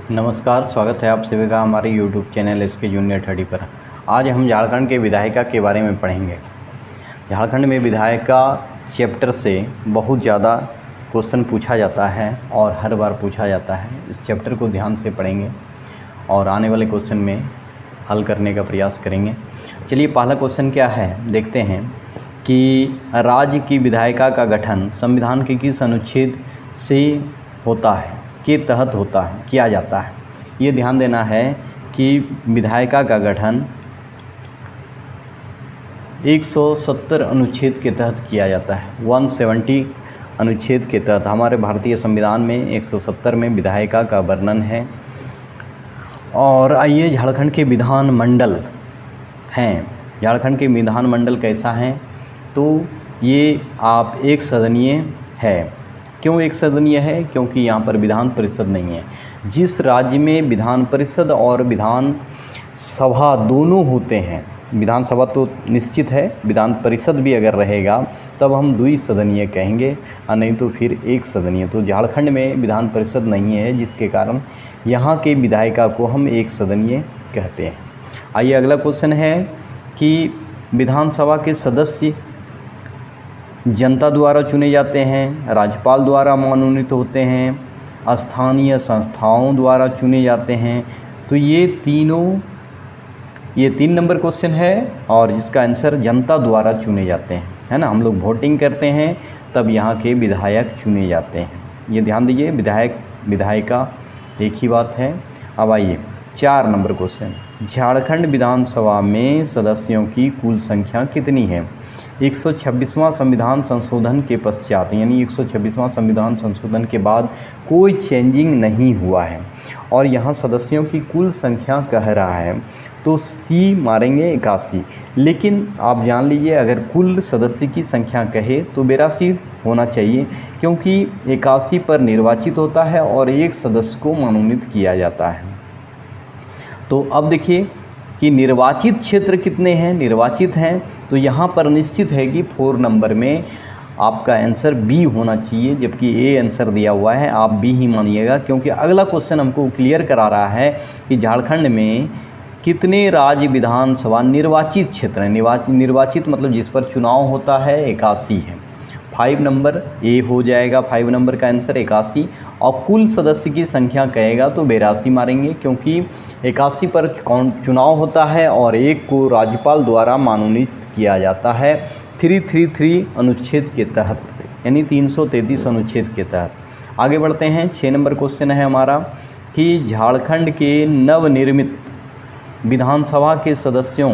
नमस्कार, स्वागत है आप सभी का हमारे यूट्यूब चैनल एसके जूनियर 30 पर। आज हम झारखंड के विधायिका के बारे में पढ़ेंगे। झारखंड में विधायिका चैप्टर से बहुत ज़्यादा क्वेश्चन पूछा जाता है और हर बार पूछा जाता है। इस चैप्टर को ध्यान से पढ़ेंगे और आने वाले क्वेश्चन में हल करने का प्रयास करेंगे। चलिए, पहला क्वेश्चन क्या है देखते हैं कि राज्य की विधायिका का गठन संविधान के किस अनुच्छेद से होता है, के तहत होता है, किया जाता है। ये ध्यान देना है कि विधायिका का गठन 170 अनुच्छेद के तहत किया जाता है। 170 अनुच्छेद के तहत हमारे भारतीय संविधान में 170 में विधायिका का वर्णन है। और आइए, झारखंड के विधानमंडल हैं। झारखंड के विधानमंडल कैसा है, तो ये आप एक सदनीय है। क्यों एक सदनीय है? क्योंकि यहाँ पर विधान परिषद नहीं है। जिस राज्य में विधान परिषद और विधान सभा दोनों होते हैं, विधानसभा तो निश्चित है, विधान परिषद भी अगर रहेगा तब हम द्विसदनीय कहेंगे और नहीं तो फिर एक सदनीय। तो झारखंड में विधान परिषद नहीं है, जिसके कारण यहाँ के विधायिका को हम एक सदनीय कहते हैं। आइए, अगला क्वेश्चन है कि विधानसभा के सदस्य जनता द्वारा चुने जाते हैं, राज्यपाल द्वारा मनोनीत होते हैं, स्थानीय संस्थाओं द्वारा चुने जाते हैं। तो ये 3 नंबर क्वेश्चन है और इसका आंसर जनता द्वारा चुने जाते हैं, है ना। हम लोग वोटिंग करते हैं तब यहाँ के विधायक चुने जाते हैं। ये ध्यान दीजिए, विधायक विधायिका एक ही बात है। अब आइए 4 नंबर क्वेश्चन, झारखंड विधानसभा में सदस्यों की कुल संख्या कितनी है? 126वां संविधान संशोधन के पश्चात, यानी 126वां संविधान संशोधन के बाद कोई चेंजिंग नहीं हुआ है और यहाँ सदस्यों की कुल संख्या कह रहा है, तो सी मारेंगे 81। लेकिन आप जान लीजिए, अगर कुल सदस्य की संख्या कहे तो 82 होना चाहिए, क्योंकि 81 पर निर्वाचित होता है और एक सदस्य को मनोनीत किया जाता है। तो अब देखिए कि निर्वाचित क्षेत्र कितने हैं, निर्वाचित हैं, तो यहाँ पर निश्चित है कि 4 नंबर में आपका आंसर बी होना चाहिए, जबकि ए आंसर दिया हुआ है। आप बी ही मानिएगा, क्योंकि अगला क्वेश्चन हमको क्लियर करा रहा है कि झारखंड में कितने राज्य विधानसभा निर्वाचित क्षेत्र हैं। निर्वाचित मतलब जिस पर चुनाव होता है 81 है। 5 नंबर ए हो जाएगा, 5 नंबर का आंसर 81। और कुल सदस्य की संख्या कहेगा तो 82 मारेंगे, क्योंकि 81 पर चुनाव होता है और एक को राज्यपाल द्वारा मनोनीत किया जाता है 333 अनुच्छेद के तहत, यानी 333 अनुच्छेद के तहत। आगे बढ़ते हैं, 6 नंबर क्वेश्चन है हमारा कि झारखंड के नवनिर्मित विधानसभा के सदस्यों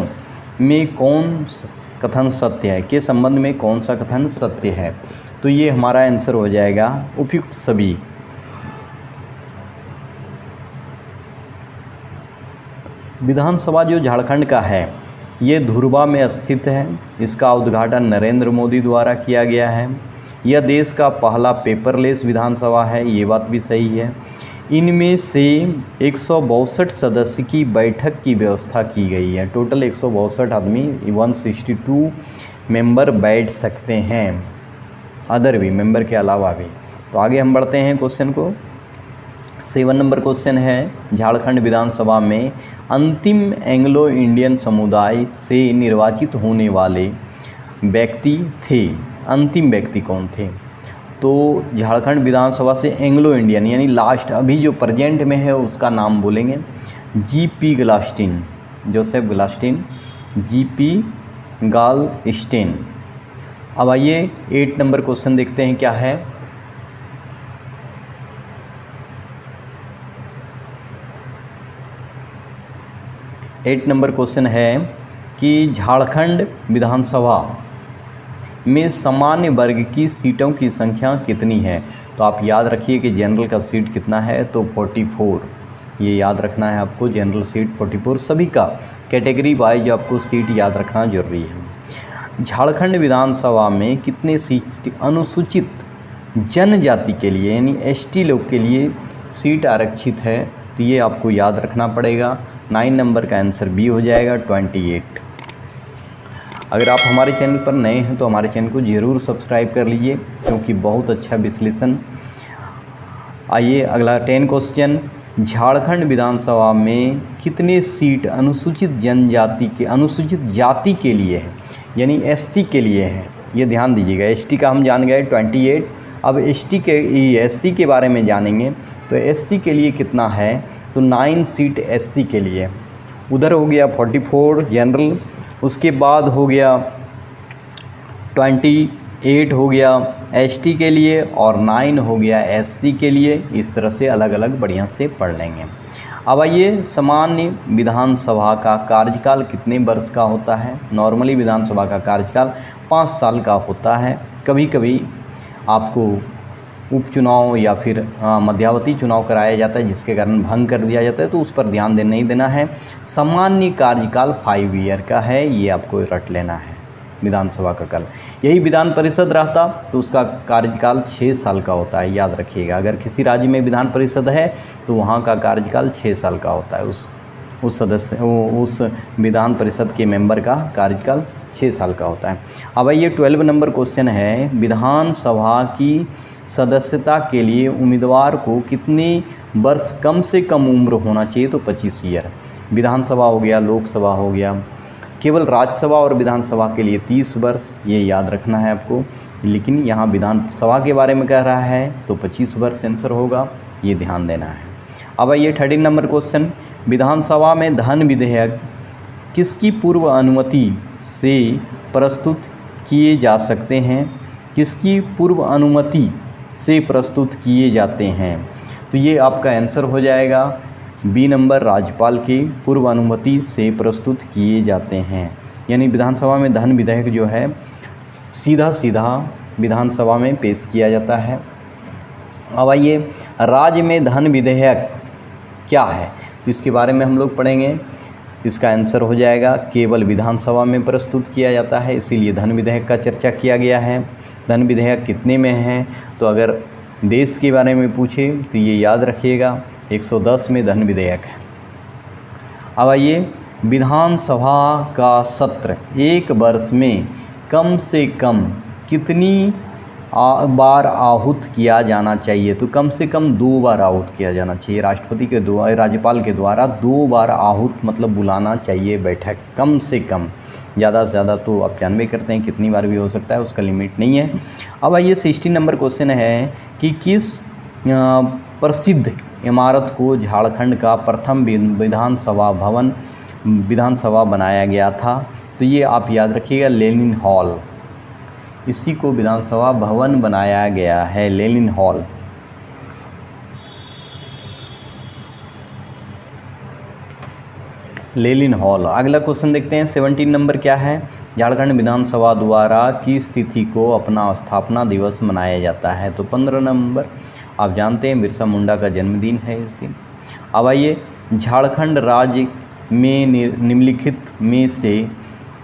में कौन कथन सत्य है, के संबंध में कौन सा कथन सत्य है? तो ये हमारा आंसर हो जाएगा उपयुक्त सभी। विधानसभा जो झारखंड का है ये धुरबा में स्थित है। इसका उद्घाटन नरेंद्र मोदी द्वारा किया गया है। यह देश का पहला पेपरलेस विधानसभा है, ये बात भी सही है। इनमें से 162 सदस्य की बैठक की व्यवस्था की गई है। टोटल 162 आदमी, 162 मेंबर बैठ सकते हैं, अदर भी मेंबर के अलावा भी। तो आगे हम बढ़ते हैं क्वेश्चन को। 7 नंबर क्वेश्चन है, झारखंड विधानसभा में अंतिम एंग्लो इंडियन समुदाय से निर्वाचित होने वाले व्यक्ति थे। अंतिम व्यक्ति कौन थे? तो झारखंड विधानसभा से एंग्लो इंडियन यानी लास्ट, अभी जो प्रेजेंट में है उसका नाम बोलेंगे जीपी गलास्टीन, जोसेफ गलास्टीन, जीपी गालस्टीन। अब आइए 8 नंबर क्वेश्चन देखते हैं क्या है। एट नंबर क्वेश्चन है कि झारखंड विधानसभा में सामान्य वर्ग की सीटों की संख्या कितनी है? तो आप याद रखिए कि जनरल का सीट कितना है, तो 44। ये याद रखना है आपको, जनरल सीट 44। सभी का कैटेगरी वाइज आपको सीट याद रखना जरूरी है। झारखंड विधानसभा में कितने सीट अनुसूचित जनजाति के लिए यानी एसटी लोग के लिए सीट आरक्षित है? तो ये आपको याद रखना पड़ेगा। 9 नंबर का आंसर बी हो जाएगा, 28। अगर आप हमारे चैनल पर नए हैं तो हमारे चैनल को ज़रूर सब्सक्राइब कर लीजिए, क्योंकि बहुत अच्छा विश्लेषण। आइए अगला 10 क्वेश्चन झारखंड विधानसभा में कितने सीट अनुसूचित जाति के लिए है, यानी एससी के लिए है। ये ध्यान दीजिएगा। एसटी का हम जान गए 28। अब एससी के बारे में जानेंगे तो एससी के लिए कितना है, तो 9 सीट एससी के लिए। उधर हो गया 44 जनरल, उसके बाद हो गया 28 हो गया एसटी के लिए और 9 हो गया एससी के लिए। इस तरह से अलग अलग बढ़िया से पढ़ लेंगे। अब आइए, सामान्य विधानसभा का कार्यकाल कितने वर्ष का होता है। नॉर्मली विधानसभा का कार्यकाल 5 साल का होता है। कभी कभी आपको उपचुनाव या फिर मध्यावधि चुनाव कराया जाता है, जिसके कारण भंग कर दिया जाता है, तो उस पर ध्यान नहीं देना है। सामान्य कार्यकाल 5 ईयर का है, ये आपको रट लेना है विधानसभा का कल। यही विधान परिषद रहता तो उसका कार्यकाल 6 साल का होता है, याद रखिएगा। अगर किसी राज्य में विधान परिषद है तो वहाँ का कार्यकाल 6 साल का होता है। उस विधान परिषद के मेंबर का कार्यकाल 6 साल का होता है। अब ये 12 नंबर क्वेश्चन है, विधानसभा की सदस्यता के लिए उम्मीदवार को कितने वर्ष कम से कम उम्र होना चाहिए, तो 25 ईयर। विधानसभा हो गया, लोकसभा हो गया, केवल राज्यसभा और विधानसभा के लिए 30 वर्ष, ये याद रखना है आपको। लेकिन यहाँ विधानसभा के बारे में कह रहा है तो 25 वर्ष आंसर होगा, ये ध्यान देना है। अब ये 13 नंबर क्वेश्चन, विधानसभा में धन विधेयक किसकी पूर्व अनुमति से प्रस्तुत किए जा सकते हैं, किसकी पूर्व अनुमति से प्रस्तुत किए जाते हैं, तो ये आपका आंसर हो जाएगा बी नंबर, राज्यपाल की पूर्व अनुमति से प्रस्तुत किए जाते हैं। यानी विधानसभा में धन विधेयक जो है सीधा सीधा विधानसभा में पेश किया जाता है। अब आइए, राज्य में धन विधेयक क्या है, तो इसके बारे में हम लोग पढ़ेंगे। इसका आंसर हो जाएगा केवल विधानसभा में प्रस्तुत किया जाता है, इसीलिए धन विधेयक का चर्चा किया गया है। धन विधेयक कितने में है, तो अगर देश के बारे में पूछे तो ये याद रखिएगा 110 में धन विधेयक है। अब आइए, विधानसभा का सत्र एक वर्ष में कम से कम कितनी बार आहूत किया जाना चाहिए, तो कम से कम 2 बार आहूत किया जाना चाहिए। राष्ट्रपति के द्वारा, राज्यपाल के द्वारा 2 बार आहूत मतलब बुलाना चाहिए बैठक, कम से कम। ज़्यादा से ज़्यादा तो आप जानबे करते हैं कितनी बार भी हो सकता है, उसका लिमिट नहीं है। अब आइए, 16 नंबर क्वेश्चन है कि किस प्रसिद्ध इमारत को झारखंड का प्रथम विधानसभा बनाया गया था, तो ये आप याद रखिएगा लेनिन हॉल। इसी को विधानसभा भवन बनाया गया है, लेनिन हॉल। Lenin hall. अगला क्वेश्चन देखते हैं, 17 नंबर क्या है, झारखंड विधानसभा द्वारा किस तिथि को अपना स्थापना दिवस मनाया जाता है, तो 15 नवंबर। आप जानते हैं बिरसा मुंडा का जन्मदिन है इस दिन। अब आइए, झारखंड राज्य में निम्नलिखित में से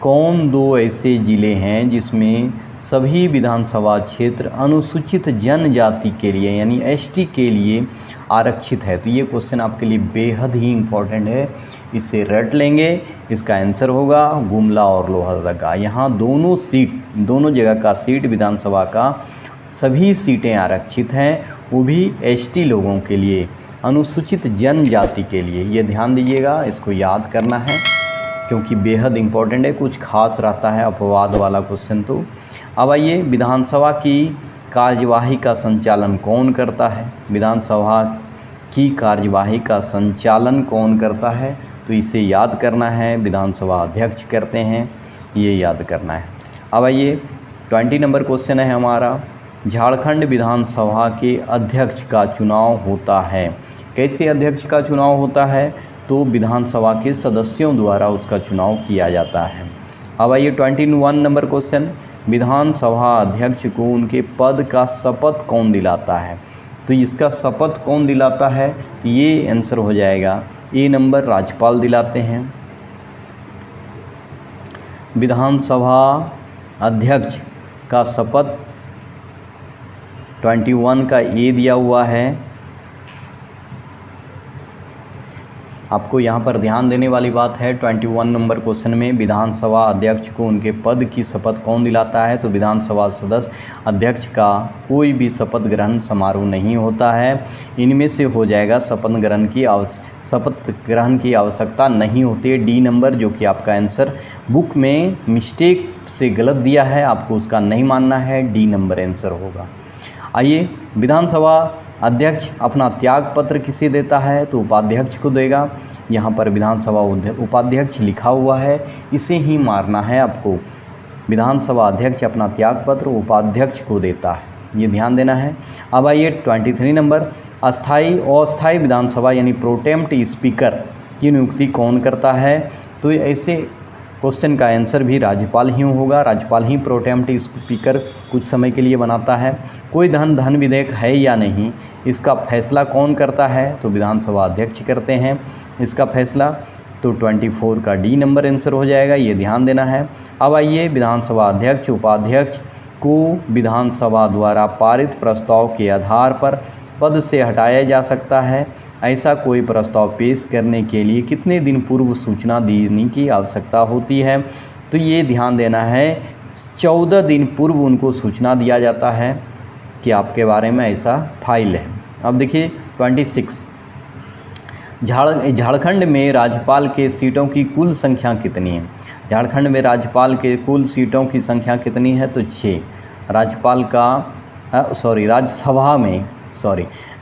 कौन 2 ऐसे ज़िले हैं जिसमें सभी विधानसभा क्षेत्र अनुसूचित जनजाति के लिए यानी एसटी के लिए आरक्षित है, तो ये क्वेश्चन आपके लिए बेहद ही इम्पोर्टेंट है, इसे रट लेंगे। इसका आंसर होगा गुमला और लोहरदगा। यहाँ दोनों जगह का सीट विधानसभा का सभी सीटें आरक्षित हैं, वो भी एसटी लोगों के लिए, अनुसूचित जनजाति के लिए। ये ध्यान दीजिएगा, इसको याद करना है क्योंकि बेहद इम्पोर्टेंट है, कुछ खास रहता है अपवाद वाला क्वेश्चन। तो अब आइए, विधानसभा की कार्यवाही का संचालन कौन करता है, विधानसभा की कार्यवाही का संचालन कौन करता है, तो इसे याद करना है, विधानसभा अध्यक्ष करते हैं, ये याद करना है। अब आइए, 20 नंबर क्वेश्चन है हमारा, झारखंड विधानसभा के अध्यक्ष का चुनाव होता है। कैसे अध्यक्ष का चुनाव होता है, तो विधानसभा के सदस्यों द्वारा उसका चुनाव किया जाता है। अब आइए, 21 नंबर क्वेश्चन, विधानसभा अध्यक्ष को उनके पद का शपथ कौन दिलाता है, तो इसका शपथ कौन दिलाता है, ये आंसर हो जाएगा ए नंबर, राज्यपाल दिलाते हैं। विधानसभा अध्यक्ष का शपथ 21 का ए दिया हुआ है, आपको यहाँ पर ध्यान देने वाली बात है 21 नंबर क्वेश्चन में विधानसभा अध्यक्ष को उनके पद की शपथ कौन दिलाता है? तो विधानसभा सदस्य अध्यक्ष का कोई भी शपथ ग्रहण समारोह नहीं होता है। इनमें से हो जाएगा शपथ ग्रहण की आवश्यकता नहीं होती है। डी नंबर, जो कि आपका आंसर बुक में मिस्टेक से गलत दिया है, आपको उसका नहीं मानना है, डी नंबर आंसर होगा। आइए, विधानसभा अध्यक्ष अपना त्याग पत्र किसे देता है? तो उपाध्यक्ष को देगा। यहाँ पर विधानसभा उपाध्यक्ष लिखा हुआ है, इसे ही मारना है आपको। विधानसभा अध्यक्ष अपना त्याग पत्र उपाध्यक्ष को देता है, ये ध्यान देना है। अब आइए 23 नंबर, अस्थाई और अस्थाई विधानसभा यानी प्रोटेम्प्ट स्पीकर की नियुक्ति कौन करता है? तो ऐसे क्वेश्चन का आंसर भी राज्यपाल ही होगा। राज्यपाल ही प्रोटेम्प्ट स्पीकर कुछ समय के लिए बनाता है। कोई धन विधेयक है या नहीं, इसका फैसला कौन करता है? तो विधानसभा अध्यक्ष करते हैं इसका फैसला। तो 24 का डी नंबर आंसर हो जाएगा, ये ध्यान देना है। अब आइए, विधानसभा अध्यक्ष उपाध्यक्ष को विधानसभा द्वारा पारित प्रस्ताव के आधार पर पद से हटाया जा सकता है। ऐसा कोई प्रस्ताव पेश करने के लिए कितने दिन पूर्व सूचना देने की आवश्यकता होती है? तो ये ध्यान देना है, 14 दिन पूर्व उनको सूचना दिया जाता है कि आपके बारे में ऐसा फाइल है। अब देखिए 26, झारखंड में राज्यपाल के सीटों की कुल संख्या कितनी है? झारखंड में राज्यपाल के कुल सीटों की संख्या कितनी है? तो 6।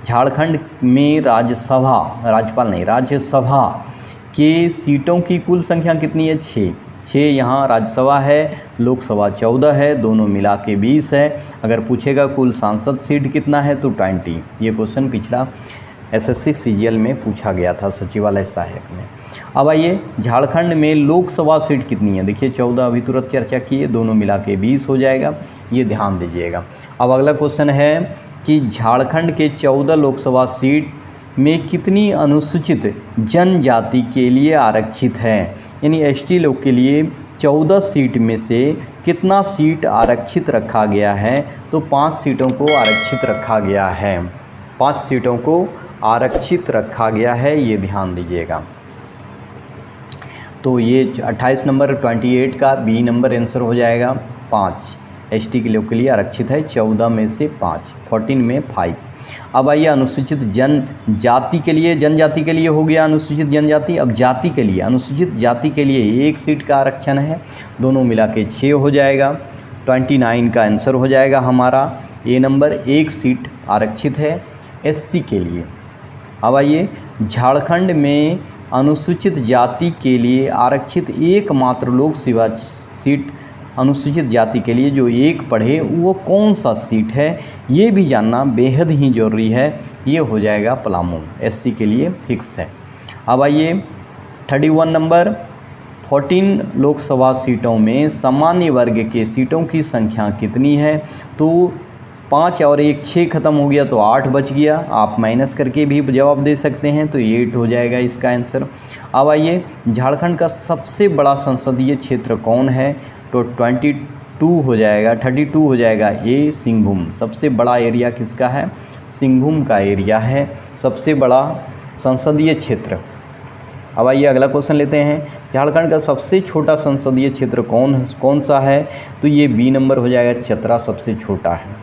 झारखंड में राज्यसभा के सीटों की कुल संख्या कितनी है? 6 यहाँ राज्यसभा है, लोकसभा 14 है, दोनों मिला के 20 है। अगर पूछेगा कुल सांसद सीट कितना है तो 20। ये क्वेश्चन पिछला SSC CGL में पूछा गया था, सचिवालय सहायक में। अब आइए, झारखंड में लोकसभा सीट कितनी है? देखिए 14 अभी तुरंत चर्चा किए, दोनों मिला के 20 हो जाएगा, ये ध्यान दीजिएगा। अब अगला क्वेश्चन है कि झारखंड के 14 लोकसभा सीट में कितनी अनुसूचित जनजाति के लिए आरक्षित है? यानी ST लोग के लिए 14 सीट में से कितना सीट आरक्षित रखा गया है? तो 5 सीटों को आरक्षित रखा गया है। 5 सीटों को आरक्षित रखा गया है, ये ध्यान दीजिएगा। तो ये 28 नंबर 28 का बी नंबर आंसर हो जाएगा। 5 ST के लोग के लिए आरक्षित है, 14 में से 5, 14 में 5। अब आइए, अनुसूचित जनजाति के लिए, जनजाति के लिए हो गया अनुसूचित जनजाति। अब जाति के लिए, अनुसूचित जाति के लिए 1 सीट का आरक्षण है, दोनों मिला के 6 हो जाएगा। 29 का आंसर हो जाएगा हमारा ए नंबर। 1 सीट आरक्षित है SC के लिए। अब आइए, झारखंड में अनुसूचित जाति के लिए आरक्षित एकमात्र लोकसभा सीट अनुसूचित जाति के लिए जो 1 पढ़े, वो कौन सा सीट है, ये भी जानना बेहद ही ज़रूरी है। ये हो जाएगा पलामू, SC के लिए फिक्स है। अब आइए 31 नंबर, 14 लोकसभा सीटों में सामान्य वर्ग के सीटों की संख्या कितनी है? तो 5 और 1 6 खत्म हो गया, तो 8 बच गया। आप माइनस करके भी जवाब दे सकते हैं, तो 8 हो जाएगा इसका आंसर। अब आइए, झारखंड का सबसे बड़ा संसदीय क्षेत्र कौन है? तो 22 हो जाएगा, 32 हो जाएगा। ये सिंहभूम, सबसे बड़ा एरिया किसका है? सिंहभूम का एरिया है सबसे बड़ा संसदीय क्षेत्र। अब आइए, अगला क्वेश्चन लेते हैं। झारखंड का सबसे छोटा संसदीय क्षेत्र कौन सा है? तो ये बी नंबर हो जाएगा, चतरा सबसे छोटा है।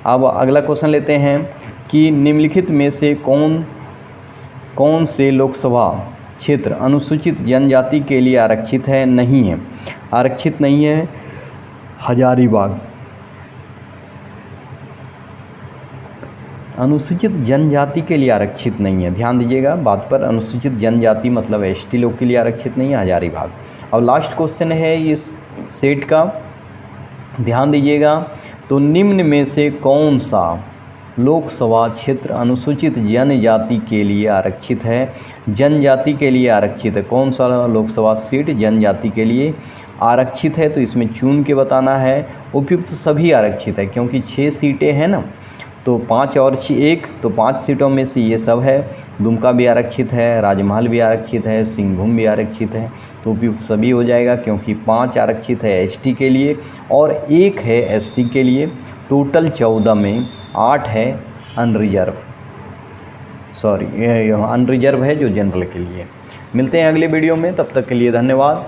अब अगला क्वेश्चन लेते हैं कि निम्नलिखित में से कौन से लोकसभा क्षेत्र अनुसूचित जनजाति के लिए आरक्षित है? नहीं है, आरक्षित नहीं है हजारीबाग। अनुसूचित जनजाति के लिए आरक्षित नहीं है, ध्यान दीजिएगा बात पर। अनुसूचित जनजाति मतलब ST लोग के लिए आरक्षित नहीं है, हजारीबाग। अब लास्ट क्वेश्चन है इस सेट का, ध्यान दीजिएगा। तो निम्न में से कौन सा लोकसभा क्षेत्र अनुसूचित जनजाति के लिए आरक्षित है? जनजाति के लिए आरक्षित है। कौन सा लोकसभा सीट जनजाति के लिए आरक्षित है? तो इसमें चुन के बताना है। उपयुक्त सभी आरक्षित है, क्योंकि 6 सीटें हैं ना, तो 5 और 1, तो 5 सीटों में से ये सब है। दुमका भी आरक्षित है, राजमहल भी आरक्षित है, सिंहभूम भी आरक्षित है, तो उपयुक्त सभी हो जाएगा, क्योंकि 5 आरक्षित है ST के लिए और 1 है SC के लिए। टोटल 14 में 8 है अनरिजर्व। सॉरी, ये अनरिजर्व है जो जनरल के लिए। मिलते हैं अगले वीडियो में, तब तक के लिए धन्यवाद।